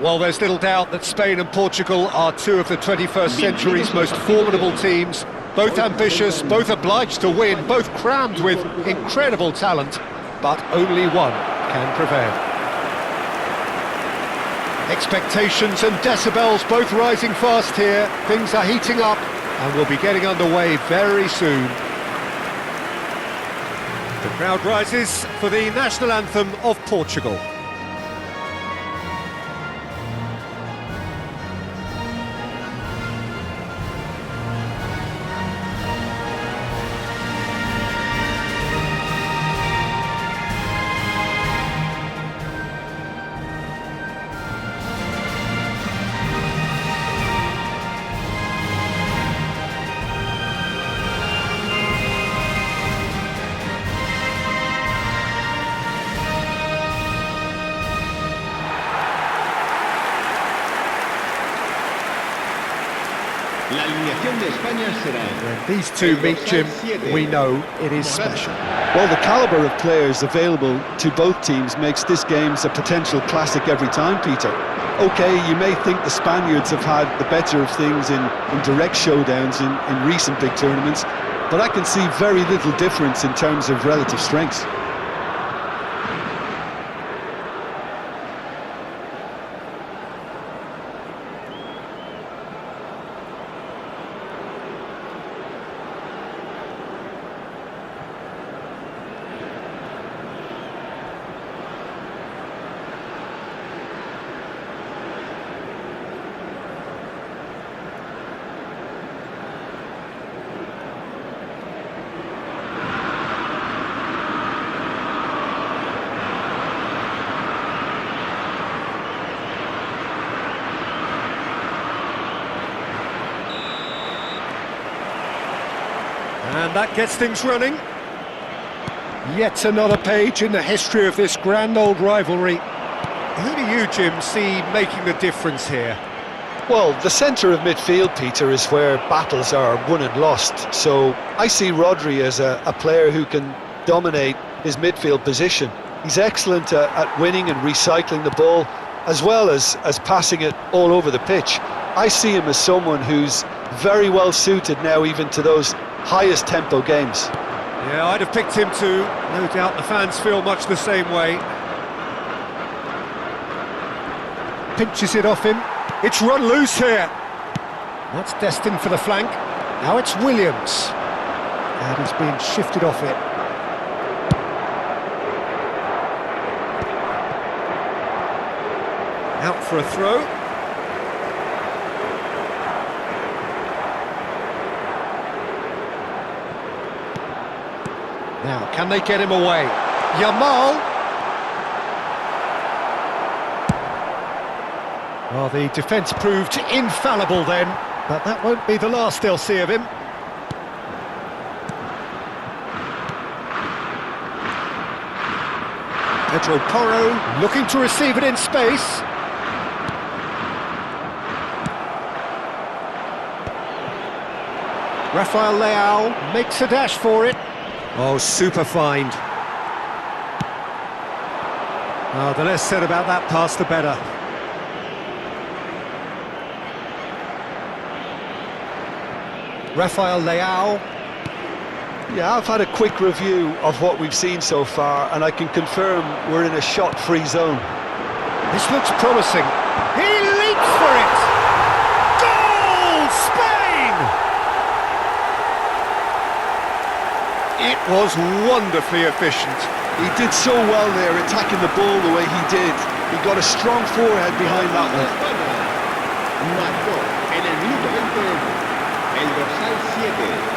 Well, there's little doubt that Spain and Portugal are two of the 21st century's most formidable teams. Both ambitious, both obliged to win, both crammed with incredible talent, but only one can prevail. Expectations and decibels both rising fast here. Things are heating up and will be getting underway very soon. The crowd rises for the national anthem of Portugal. La alineación de España será... When these two meet, Jim, we know it is special. Well, the calibre of players available to both teams makes this game a potential classic every time, Peter. OK, you may think the Spaniards have had the better of things in direct showdowns in recent big tournaments, but I can see very little difference in terms of relative strengths. And that gets things running. Yet another page in the history of this grand old rivalry. Who do you, Jim, see making the difference here? Well, the centre of midfield, Peter, is where battles are won and lost. So I see Rodri as a player who can dominate his midfield position. He's excellent at winning and recycling the ball, as well as passing it all over the pitch. I see him as someone who's very well suited now even to those highest tempo games. Yeah, I'd have picked him too. No doubt the fans feel much the same way. Pinches it off him. It's run loose here. That's destined for the flank. Now it's Williams. And he's being shifted off it. Out for a throw. Now, can they get him away? Yamal! Well, the defence proved infallible then, but that won't be the last they'll see of him. Pedro Porro looking to receive it in space. Rafael Leao makes a dash for it. Oh, super find. Oh, the less said about that pass, the better. Rafael Leao. Yeah, I've had a quick review of what we've seen so far, and I can confirm we're in a shot-free zone. This looks promising. He leaps for it! Goal! Spain! It was wonderfully efficient. He did so well there, attacking the ball the way he did. He got a strong forehead behind that one. Marcó en el minuto 20 el dorsal 7.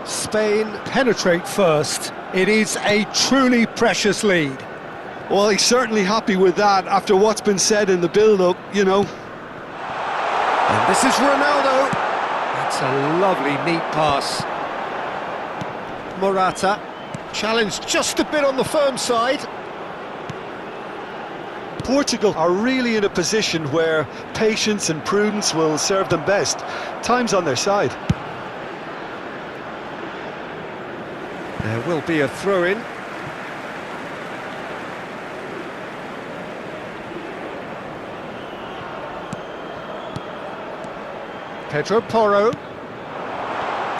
Spain penetrate first. It is a truly precious lead. Well, he's certainly happy with that after what's been said in the build-up, you know. And this is Ronaldo. That's a lovely, neat pass. Morata, challenged just a bit on the firm side. Portugal are really in a position where patience and prudence will serve them best. Time's on their side. There will be a throw-in. Pedro Porro.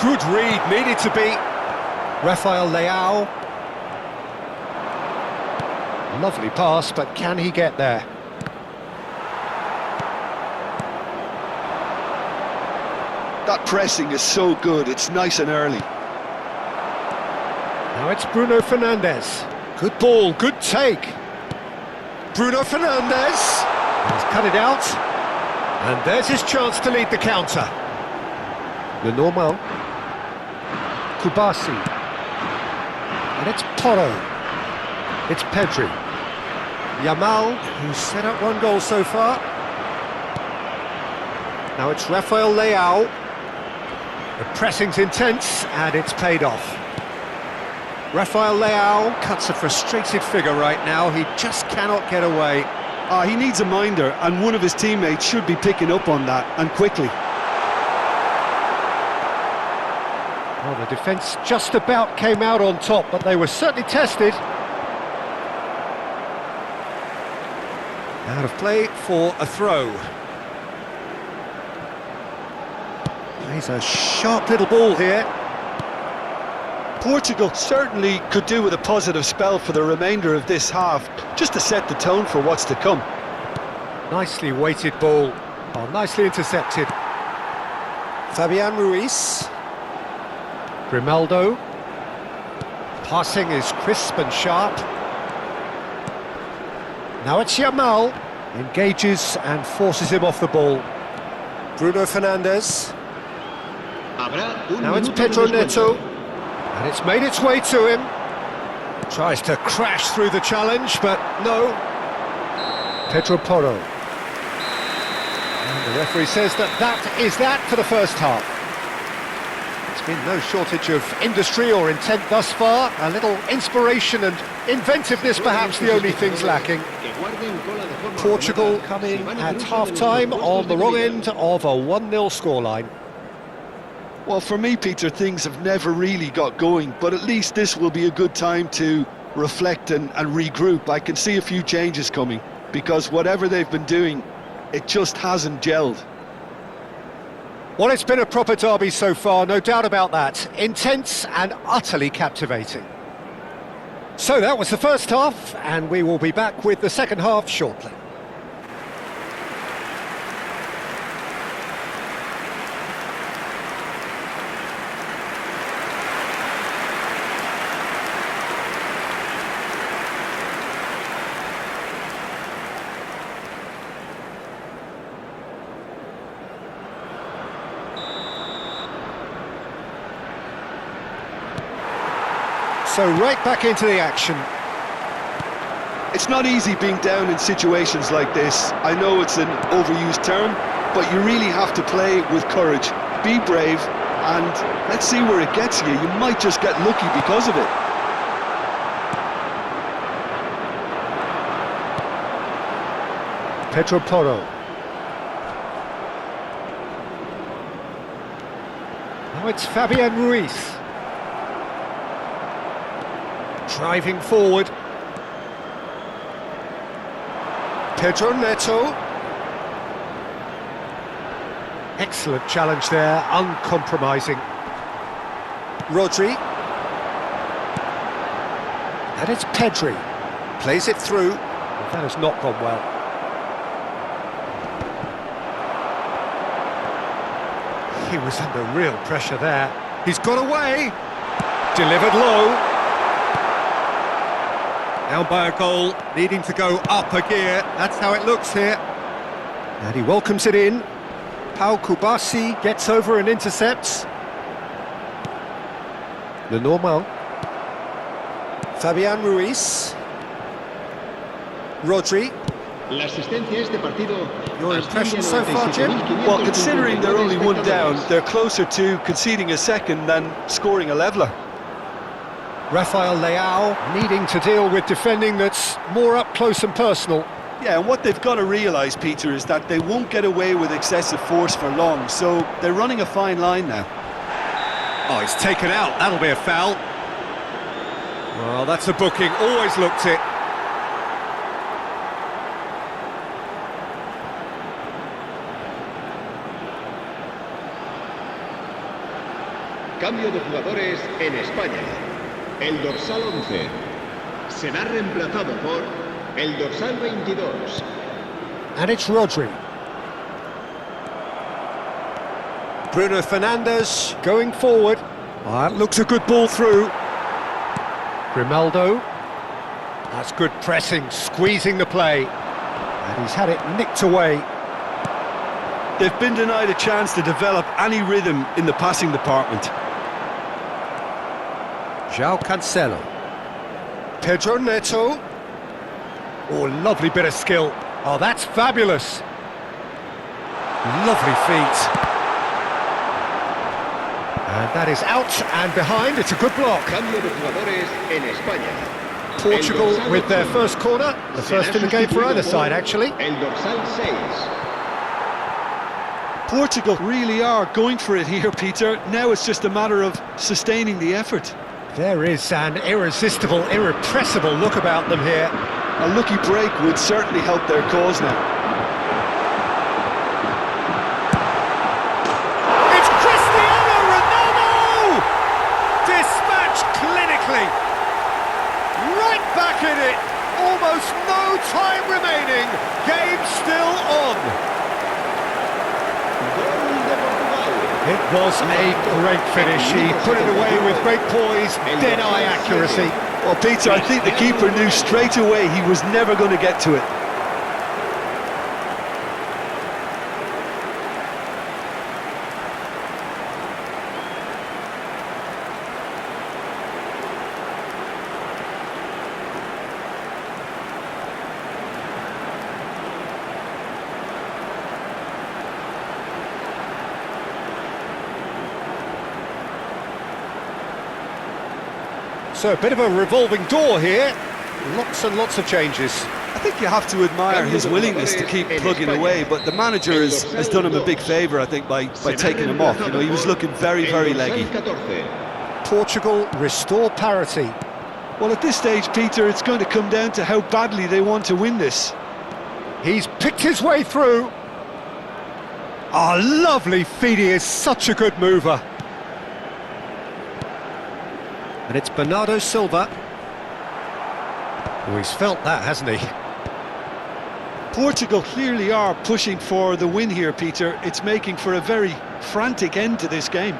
Good read, needed to be. Rafael Leao. Lovely pass, but can he get there? That pressing is so good, it's nice and early. Now it's Bruno Fernandes. Good ball, good take. Bruno Fernandes. He's cut it out. And there's his chance to lead the counter. Le Normal. Kubasi. And it's Porro. It's Pedri. Yamal, who's set up one goal so far. Now it's Rafael Leao. The pressing's intense, and it's paid off. Rafael Leao cuts a frustrated figure right now. He just cannot get away. He needs a minder, and one of his teammates should be picking up on that, and quickly. Well, the defence just about came out on top, but they were certainly tested. Out of play for a throw. He's a sharp little ball here. Portugal certainly could do with a positive spell for the remainder of this half, just to set the tone for what's to come. Nicely weighted ball. Oh, nicely intercepted. Fabian Ruiz. Grimaldo. Passing is crisp and sharp. Now it's Yamal. Engages and forces him off the ball. Bruno Fernandes. Now it's Pedro Neto. And it's made its way to him. Tries to crash through the challenge, but no. Pedro Porro. And the referee says that is that for the first half. It's been no shortage of industry or intent thus far. A little inspiration and inventiveness, perhaps the only things lacking. Portugal coming at half-time on the wrong end of a 1-0 scoreline. Well, for me, Peter, things have never really got going, but at least this will be a good time to reflect and regroup. I can see a few changes coming, because whatever they've been doing, it just hasn't gelled. Well, it's been a proper derby so far, no doubt about that. Intense and utterly captivating. So that was the first half, and we will be back with the second half shortly. So right back into the action. It's not easy being down in situations like this. I know it's an overused term, but you really have to play with courage. Be brave, and let's see where it gets you. You might just get lucky because of it. Pedro Porro. Now it's Fabian Ruiz. Driving forward. Pedro Neto. Excellent challenge there, uncompromising. Rodri. And it's Pedri. Plays it through. Well, that has not gone well. He was under real pressure there. He's got away. Delivered low. Down by a goal, needing to go up a gear. That's how it looks here. And he welcomes it in. Pau Kubasi gets over and intercepts. Le Normal. Fabian Ruiz. Rodri. La asistencia a este partido. Your impression so far, Jim? Well, considering they're only one down, they're closer to conceding a second than scoring a leveller. Rafael Leao needing to deal with defending that's more up close and personal. Yeah, and what they've got to realise, Peter, is that they won't get away with excessive force for long, so they're running a fine line now. Oh, he's taken out. That'll be a foul. Well, that's a booking. Always looked it. Cambio de jugadores en España. El dorsal 11 será reemplazado por el dorsal 22. And it's Rodri. Bruno Fernandes going forward. Oh, that looks a good ball through. Grimaldo. That's good pressing, squeezing the play. And he's had it nicked away. They've been denied a chance to develop any rhythm in the passing department. João Cancelo. Pedro Neto. Oh, lovely bit of skill. Oh, that's fabulous. Lovely feet. And that is out and behind. It's a good block. Cambio de jugadores en España. Portugal with their first corner. The first in the game for either side, actually. El dorsal 6. Portugal really are going for it here, Peter. Now it's just a matter of sustaining the effort. There is an irresistible, irrepressible look about them here. A lucky break would certainly help their cause now. It's Cristiano Ronaldo! Dispatched clinically. Right back in it. Almost no time remaining. Game still on. It was a great finish. He put it away with great poise, dead-eye accuracy. Well, Peter, I think the keeper knew straight away he was never going to get to it. So a bit of a revolving door here. Lots and lots of changes. I think you have to admire his willingness to keep plugging away, but the manager has done him a big favour, I think, by taking him off. You know, he was looking very, very leggy. Portugal restore parity. Well, at this stage, Peter, it's going to come down to how badly they want to win this. He's picked his way through. Ah, lovely feed. He is such a good mover. And it's Bernardo Silva. Oh, he's felt that, hasn't he? Portugal clearly are pushing for the win here, Peter. It's making for a very frantic end to this game.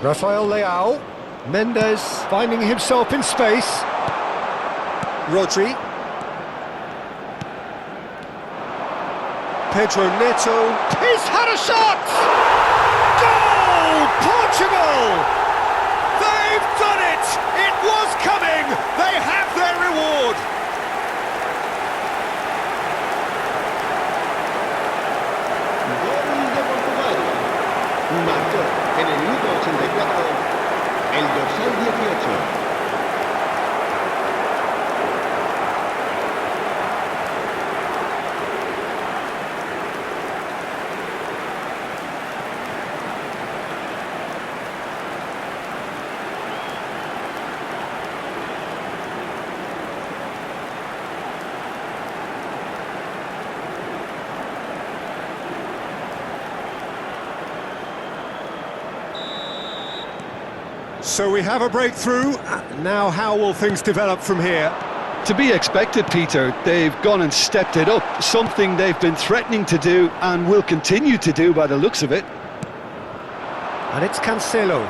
Rafael Leao. Mendes finding himself in space. Rodri. Pedro Neto. He's had a shot! Goal! Portugal! They've done it! It was coming! They have their reward! Gol de Portugal. Marcó en el minuto 84 el dorsal 18. So we have a breakthrough. Now how will things develop from here? To be expected, Peter. They've gone and stepped it up, something they've been threatening to do and will continue to do by the looks of it. And it's Cancelo.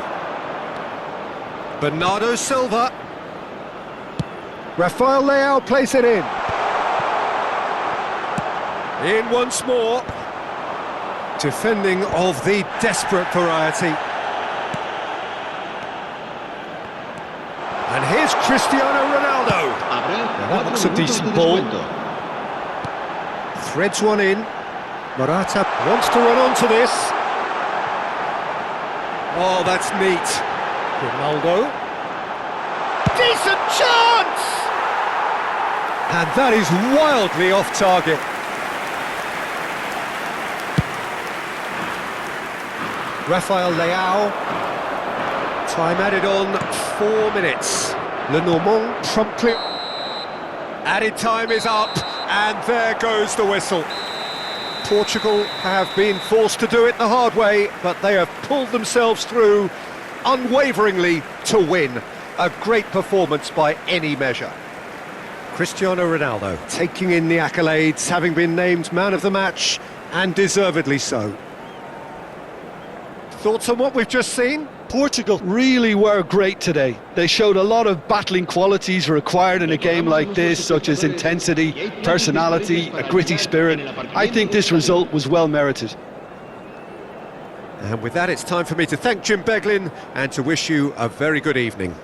Bernardo Silva. Rafael Leao plays it in. In once more. Defending of the desperate variety. Here's Cristiano Ronaldo. That looks a decent ball. Threads one in. Morata wants to run onto this. Oh, that's neat. Ronaldo. Decent chance! And that is wildly off target. Rafael Leao. Time added on 4 minutes. Lenormand promptly. Added time is up, and there goes the whistle. Portugal have been forced to do it the hard way, but they have pulled themselves through unwaveringly to win. A great performance by any measure. Cristiano Ronaldo taking in the accolades, having been named man of the match, and deservedly so. Thoughts on what we've just seen? Portugal really were great today. They showed a lot of battling qualities required in a game like this, such as intensity, personality, a gritty spirit. I think this result was well merited. And with that, it's time for me to thank Jim Beglin and to wish you a very good evening.